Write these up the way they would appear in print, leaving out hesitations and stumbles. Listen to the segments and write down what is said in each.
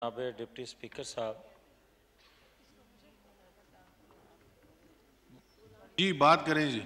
جناب deputy speaker صاحب، جی بات کریں جی۔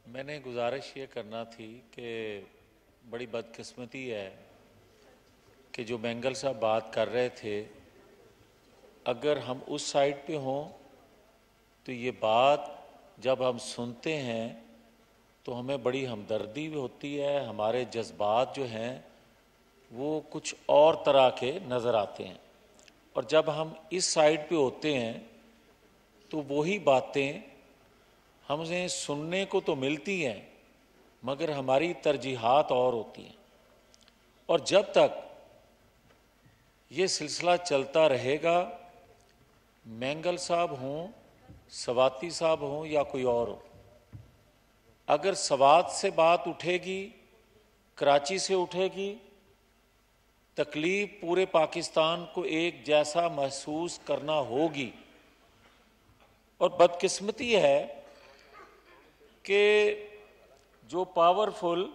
میں نے گزارش یہ کرنا تھی کہ بڑی بدقسمتی ہے کہ جو بینگل صاحب بات کر رہے تھے، اگر ہم اس سائڈ پہ ہوں تو یہ بات جب ہم سنتے ہیں تو ہمیں بڑی ہمدردی بھی ہوتی ہے، ہمارے جذبات جو ہیں وہ کچھ اور طرح کے نظر آتے ہیں، اور جب ہم اس سائڈ پہ ہوتے ہیں تو وہی باتیں ہمیں سننے کو تو ملتی ہیں مگر ہماری ترجیحات اور ہوتی ہیں، اور جب تک یہ سلسلہ چلتا رہے گا، مینگل صاحب ہوں، سواتی صاحب ہوں یا کوئی اور ہو، اگر سوات سے بات اٹھے گی، کراچی سے اٹھے گی، تکلیف پورے پاکستان کو ایک جیسا محسوس کرنا ہوگی، اور بدقسمتی ہے کہ جو پاورفل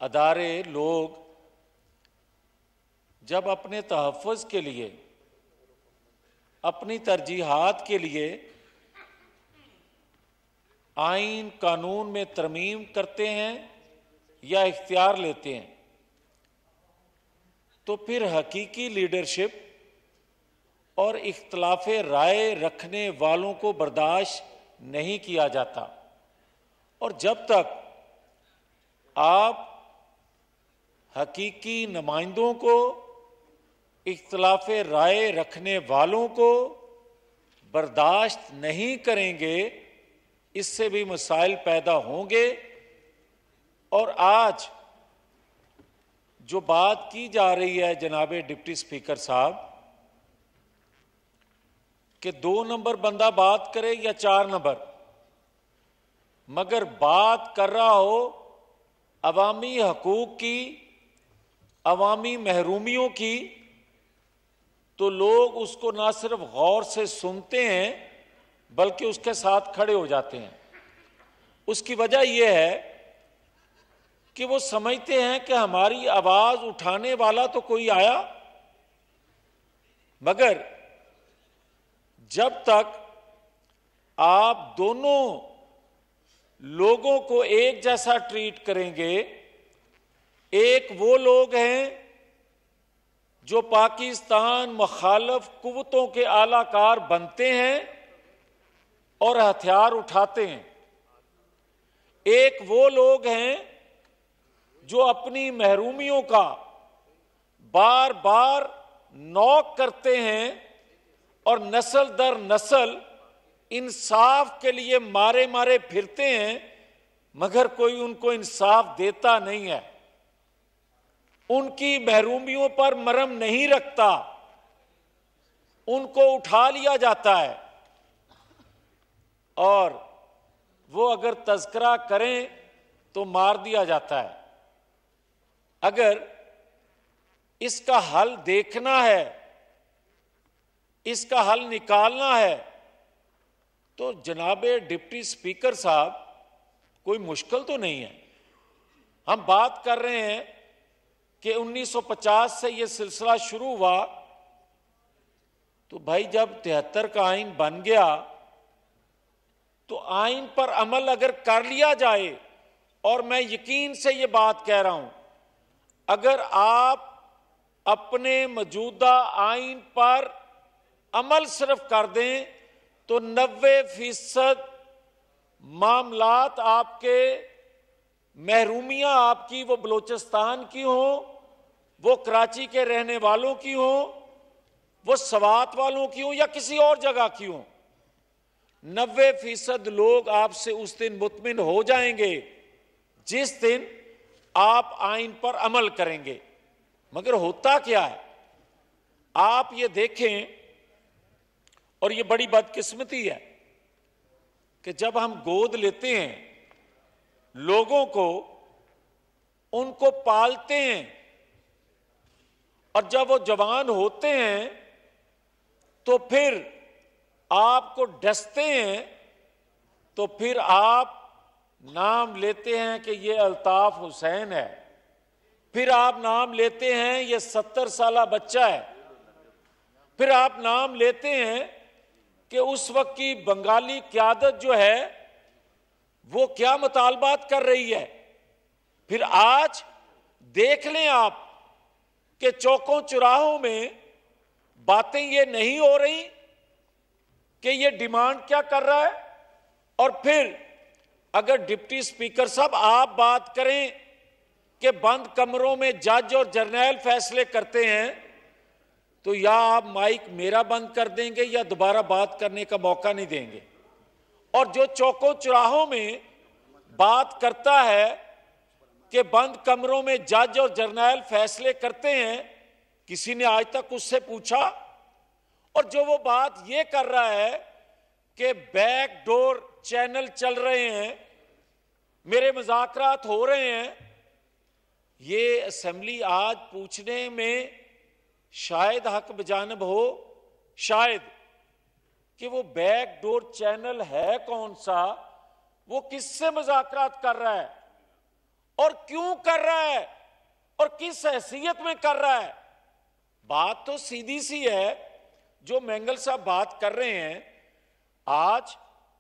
ادارے لوگ جب اپنے تحفظ کے لیے، اپنی ترجیحات کے لیے آئین قانون میں ترمیم کرتے ہیں یا اختیار لیتے ہیں، تو پھر حقیقی لیڈرشپ اور اختلاف رائے رکھنے والوں کو برداشت نہیں کیا جاتا، اور جب تک آپ حقیقی نمائندوں کو، اختلاف رائے رکھنے والوں کو برداشت نہیں کریں گے، اس سے بھی مسائل پیدا ہوں گے، اور آج جو بات کی جا رہی ہے جناب ڈپٹی اسپیکر صاحب کہ 2 نمبر بندہ بات کرے یا 4 نمبر، مگر بات کر رہا ہو عوامی حقوق کی، عوامی محرومیوں کی، تو لوگ اس کو نہ صرف غور سے سنتے ہیں بلکہ اس کے ساتھ کھڑے ہو جاتے ہیں۔ اس کی وجہ یہ ہے کہ وہ سمجھتے ہیں کہ ہماری آواز اٹھانے والا تو کوئی آیا، مگر جب تک آپ دونوں لوگوں کو ایک جیسا ٹریٹ کریں گے، ایک وہ لوگ ہیں جو پاکستان مخالف قوتوں کے اعلی کار بنتے ہیں اور ہتھیار اٹھاتے ہیں، ایک وہ لوگ ہیں جو اپنی محرومیوں کا بار بار نوک کرتے ہیں اور نسل در نسل انصاف کے لیے مارے مارے پھرتے ہیں، مگر کوئی ان کو انصاف دیتا نہیں ہے، ان کی محرومیوں پر مرہم نہیں رکھتا، ان کو اٹھا لیا جاتا ہے، اور وہ اگر تذکرہ کریں تو مار دیا جاتا ہے۔ اگر اس کا حل دیکھنا ہے، اس کا حل نکالنا ہے، تو جناب ڈپٹی اسپیکر صاحب کوئی مشکل تو نہیں ہے۔ ہم بات کر رہے ہیں کہ 1950 سے یہ سلسلہ شروع ہوا، تو بھائی جب 73 کا آئین بن گیا تو آئین پر عمل اگر کر لیا جائے، اور میں یقین سے یہ بات کہہ رہا ہوں، اگر آپ اپنے موجودہ آئین پر عمل صرف کر دیں تو 90% معاملات آپ کے، محرومیاں آپ کی، وہ بلوچستان کی ہوں، وہ کراچی کے رہنے والوں کی ہوں، وہ سوات والوں کی ہوں یا کسی اور جگہ کی ہوں، 90% لوگ آپ سے اس دن مطمئن ہو جائیں گے جس دن آپ آئین پر عمل کریں گے۔ مگر ہوتا کیا ہے، آپ یہ دیکھیں، اور یہ بڑی بدقسمتی ہے کہ جب ہم گود لیتے ہیں لوگوں کو، ان کو پالتے ہیں، اور جب وہ جوان ہوتے ہیں تو پھر آپ کو ڈستے ہیں، تو پھر آپ نام لیتے ہیں کہ یہ الطاف حسین ہے، پھر آپ نام لیتے ہیں یہ 70 سالہ بچہ ہے، پھر آپ نام لیتے ہیں کہ اس وقت کی بنگالی قیادت جو ہے وہ کیا مطالبات کر رہی ہے۔ پھر آج دیکھ لیں آپ کہ چوکوں چوراہوں میں باتیں یہ نہیں ہو رہی کہ یہ ڈیمانڈ کیا کر رہا ہے۔ اور پھر اگر ڈپٹی سپیکر صاحب آپ بات کریں کہ بند کمروں میں جج اور جرنیل فیصلے کرتے ہیں تو یا آپ مائک میرا بند کر دیں گے یا دوبارہ بات کرنے کا موقع نہیں دیں گے۔ اور جو چوکوں چوراہوں میں بات کرتا ہے کہ بند کمروں میں جج اور جرنیل فیصلے کرتے ہیں، کسی نے آج تک اس سے پوچھا؟ اور جو وہ بات یہ کر رہا ہے کہ بیک ڈور چینل چل رہے ہیں، میرے مذاکرات ہو رہے ہیں، یہ اسمبلی آج پوچھنے میں شاید حق بجانب ہو، شاید کہ وہ بیک ڈور چینل ہے کون سا، وہ کس سے مذاکرات کر رہا ہے اور کیوں کر رہا ہے اور کس حیثیت میں کر رہا ہے۔ بات تو سیدھی سی ہے جو مینگل صاحب بات کر رہے ہیں۔ آج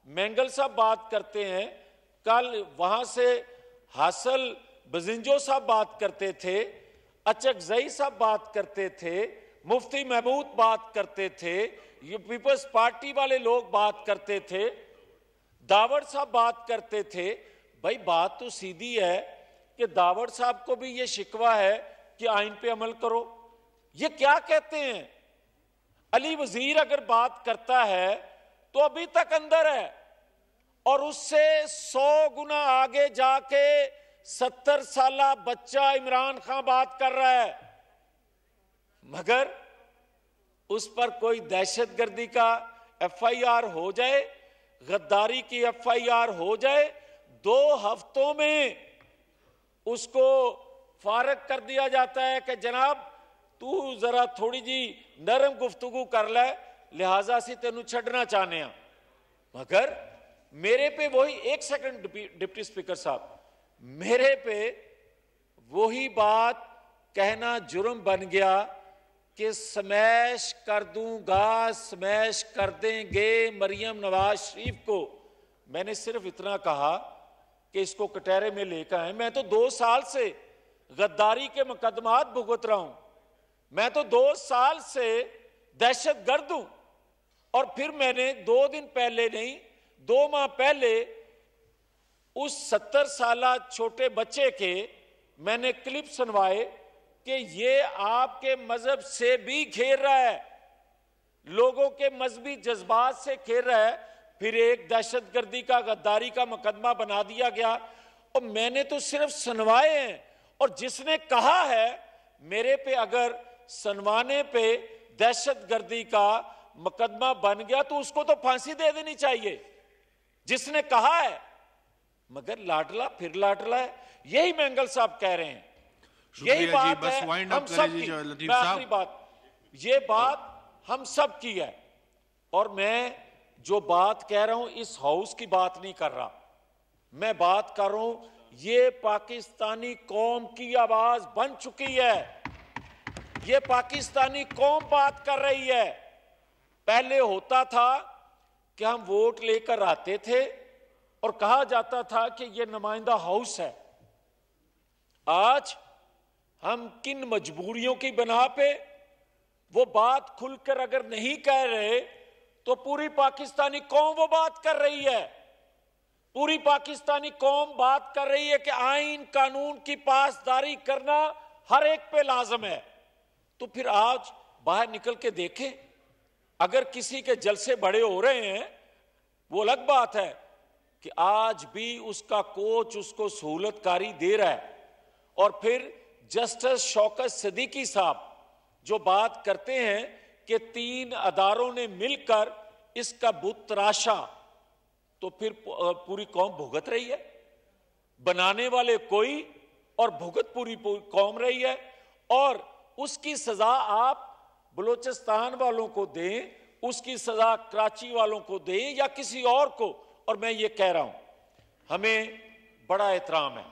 مینگل صاحب بات کرتے ہیں، کل وہاں سے حاصل بزنجو صاحب بات کرتے تھے، اچکزئی صاحب بات کرتے تھے، مفتی محمود بات کرتے تھے، یہ پیپلز پارٹی والے لوگ بات کرتے تھے، داوڑ صاحب بات کرتے تھے۔ بھائی بات تو سیدھی ہے کہ داوڑ صاحب کو بھی یہ شکوہ ہے کہ آئین پہ عمل کرو۔ یہ کیا کہتے ہیں؟ علی وزیر اگر بات کرتا ہے تو ابھی تک اندر ہے، اور اس سے 100 گنا آگے جا کے 70 سالہ بچہ عمران خان بات کر رہا ہے، مگر اس پر کوئی دہشت گردی کا ایف آئی آر ہو جائے، غداری کی ایف آئی آر ہو جائے، 2 ہفتوں میں اس کو فارغ کر دیا جاتا ہے کہ جناب تو ذرا تھوڑی جی نرم گفتگو کر لے، لہٰذا سے تینوں چھڑنا چاہنے ہیں۔ مگر میرے پہ وہی، ایک سیکنڈ ڈپٹی سپیکر صاحب، میرے پہ وہی بات کہنا جرم بن گیا کہ سمیش کر دوں گا، سمیش کر دیں گے مریم نواز شریف کو۔ میں نے صرف اتنا کہا کہ اس کو کٹہرے میں لے کر آئیں۔ میں تو 2 سال سے غداری کے مقدمات بھگت رہا ہوں، میں تو 2 سال سے دہشت گرد ہوں، اور پھر میں نے 2 دن پہلے نہیں 2 ماہ پہلے اس 70 سالہ چھوٹے بچے کے میں نے کلپ سنوائے کہ یہ آپ کے مذہب سے بھی کھیر رہا ہے، لوگوں کے مذہبی جذبات سے کھیر رہا ہے، پھر ایک دہشت گردی کا غداری کا مقدمہ بنا دیا گیا۔ اور میں نے تو صرف سنوائے ہیں، اور جس نے کہا ہے میرے پہ اگر سنوانے پہ دہشت گردی کا مقدمہ بن گیا تو اس کو تو پھانسی دے دینی چاہیے جس نے کہا ہے، مگر لاڈلا پھر لاڈلا ہے۔ یہی مینگل صاحب کہہ رہے ہیں، یہی بات ہے ہم سب کی۔ میں آخری بات، یہ بات ہم سب کی ہے، اور میں جو بات کہہ رہا ہوں اس ہاؤس کی بات نہیں کر رہا، میں بات کر رہا ہوں یہ پاکستانی قوم کی آواز بن چکی ہے، یہ پاکستانی قوم بات کر رہی ہے۔ پہلے ہوتا تھا کہ ہم ووٹ لے کر آتے تھے اور کہا جاتا تھا کہ یہ نمائندہ ہاؤس ہے۔ آج ہم کن مجبوریوں کی بنا پہ وہ بات کھل کر اگر نہیں کہہ رہے تو پوری پاکستانی قوم وہ بات کر رہی ہے، پوری پاکستانی قوم بات کر رہی ہے کہ آئین قانون کی پاسداری کرنا ہر ایک پہ لازم ہے۔ تو پھر آج باہر نکل کے دیکھیں، اگر کسی کے جلسے بڑے ہو رہے ہیں وہ الگ بات ہے کہ آج بھی اس کا کوچ اس کو سہولت کاری دے رہا ہے۔ اور پھر جسٹس شوکت صدیقی صاحب جو بات کرتے ہیں کہ 3 اداروں نے مل کر اس کا بت تراشا، تو پھر پوری قوم بھگت رہی ہے، بنانے والے کوئی اور بھگت پوری قوم رہی ہے۔ اور اس کی سزا آپ بلوچستان والوں کو دیں، اس کی سزا کراچی والوں کو دیں یا کسی اور کو، اور میں یہ کہہ رہا ہوں ہمیں بڑا احترام ہے،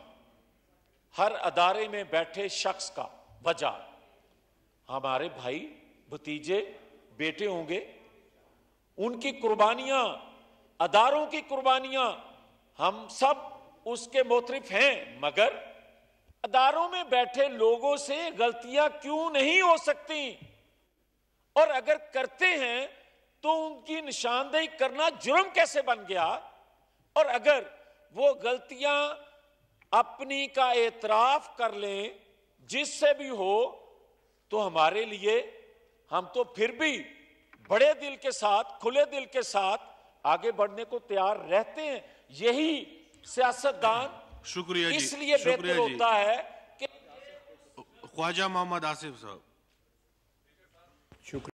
ہر ادارے میں بیٹھے شخص کا وجہ ہمارے بھائی بھتیجے بیٹے ہوں گے، ان کی قربانیاں، اداروں کی قربانیاں، ہم سب اس کے معترف ہیں، مگر اداروں میں بیٹھے لوگوں سے غلطیاں کیوں نہیں ہو سکتی؟ اور اگر کرتے ہیں تو ان کی نشاندہی کرنا جرم کیسے بن گیا؟ اور اگر وہ غلطیاں اپنی کا اعتراف کر لیں جس سے بھی ہو تو ہمارے لیے، ہم تو پھر بھی بڑے دل کے ساتھ، کھلے دل کے ساتھ آگے بڑھنے کو تیار رہتے ہیں۔ یہی سیاستدان شکریہ جی، اس لیے بہتر ہوتا ہے کہ خواجہ محمد آصف صاحب۔